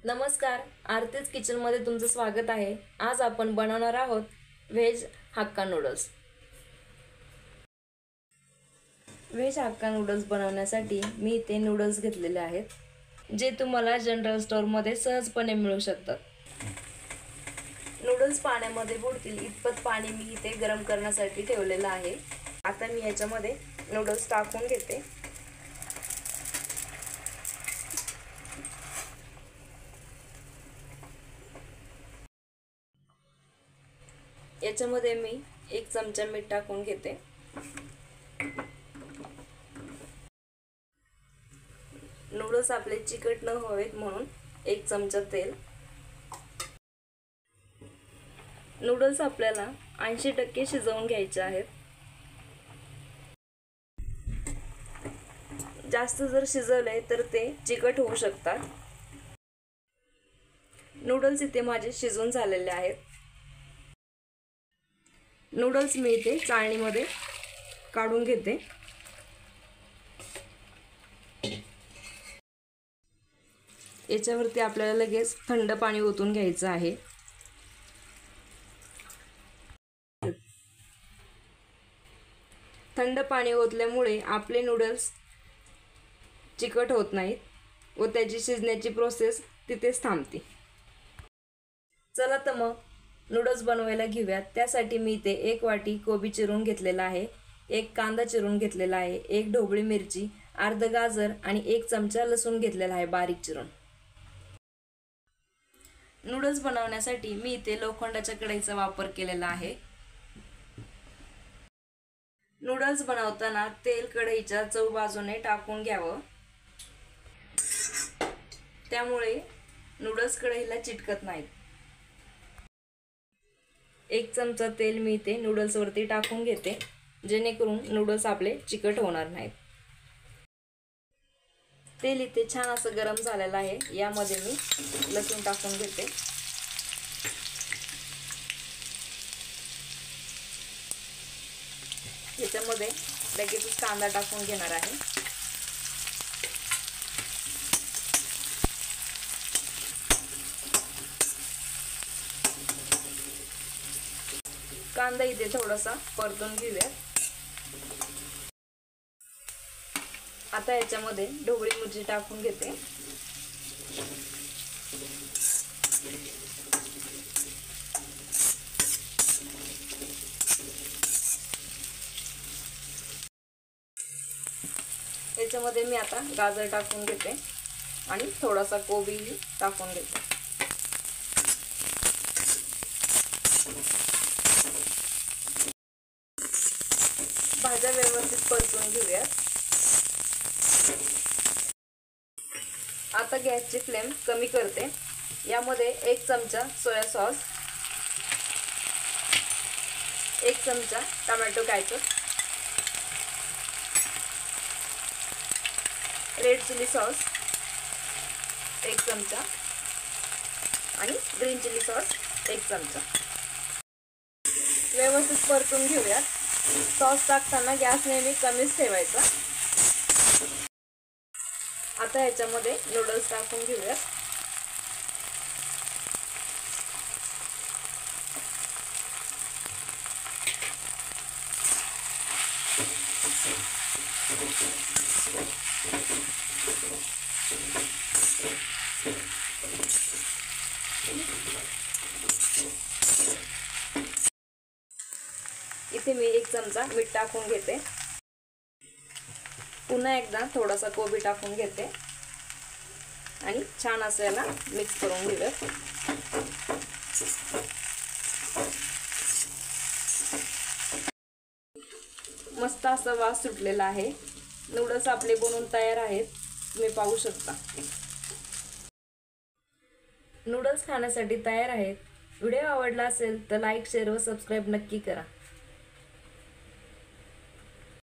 नमस्कार, आरतीज किचनमध्ये तुमचं स्वागत आहे। आज आपण बनवणार आहोत veg hakka noodles. Veg hakka noodles बनवण्यासाठी मी इथे नूडल्स घेतलेले आहेत, जे तुम्हाला जनरल स्टोअरमध्ये सहजपणे मिळू शकतात। नूडल्स पाण्यामध्ये बुडतील इतपत पाणी मी इथे गरम करण्यासाठी ठेवलेलं आहे। आता मी याच्यामध्ये नूडल्स टाकून घेते। याच्यामध्ये मी 1 चमचा मीठ टाकून घेते। नूडल्स आपले चिकट न व्हावेत म्हणून 1 चमचा तेल। नूडल्स आपल्याला 80% शिजवून घ्यायचे आहेत। जास्त जर शिजवले तर ते चिकट होऊ शकतात। नूडल्स इथे माझे शिजून झालेले आहेत। नूडल्स मी इथे चाळणीमध्ये काढून घेते। याच्यावरती आपल्याला लगेच थंड पाणी ओतून घ्यायचं आहे। थंड पाणी ओतल्यामुळे आपले नूडल्स चिकट होत नाहीत व त्याची शिजण्याची प्रोसेस तिथेच थांबते। चला तर मग नूडल्स बनवायला घेऊयात। त्यासाठी मी इथे 1 वाटी कोबी चिरून घेतलेला आहे, 1 कांदा चिरून घेतलेला आहे, 1 ढोबळी मिरची, अर्ध गाजर आणि 1 चमचा लसूण घेतलेला आहे बारीक चिरून। नूडल्स बनवण्यासाठी मी इथे लोखंडाच्या कढईचा वापर केलेला आहे। नूडल्स बनवताना तेल कढईच्या चहूबाजूने टाकून घ्यावं, त्यामुळे नूडल्स कढईला चिटकत नाहीत। 1 चमचा तेल मी इथे नूडल्स वरती टाकून घेते, जेणेकरून नूडल्स आपले चिकट होणार नाहीत। तेल इथे छान असं गरम झालेलं आहे। यामध्ये मी लसूण टाकून घेते। याच्यामध्ये लगेचच कांदा टाकून घेणार आहे। कांदा इथे थोडासा परतून घेऊया। आता याच्यामध्ये ढोबळी मिरची टाकून घेते। याच्यामध्ये मी आता गाजर टाकून घेते आणि थोडासा कोबी टाकून घेते। भाज्या व्यवस्थित परतून घेऊया। आता गॅसची फ्लेम कमी करते। यामध्ये 1 चमचा सोया सॉस, 1 चमचा tomato ketchup, red chilli sauce 1 चमचा आणि ग्रीन चिली सॉस 1 चमचा व्यवस्थित परतून घेऊया। सॉस टाकताना गॅस नेहमी कमीच ठेवायचा। आता याच्यामध्ये नूडल्स टाकून घेऊया। इथे मी 1 चमचा मीठ टाकून घेते। पुन्हा एकदा थोडासा कोबी टाकून घेते आणि छान असं याला मिक्स करून घेऊया। मस्त असा वास सुटलेला आहे। नूडल्स आपले बनवून तयार आहेत, तुम्ही पाहू शकता। नूडल्स खाण्यासाठी तयार आहेत। व्हिडिओ आवडला असेल तर लाईक, शेअर व सबस्क्राईब नक्की करा।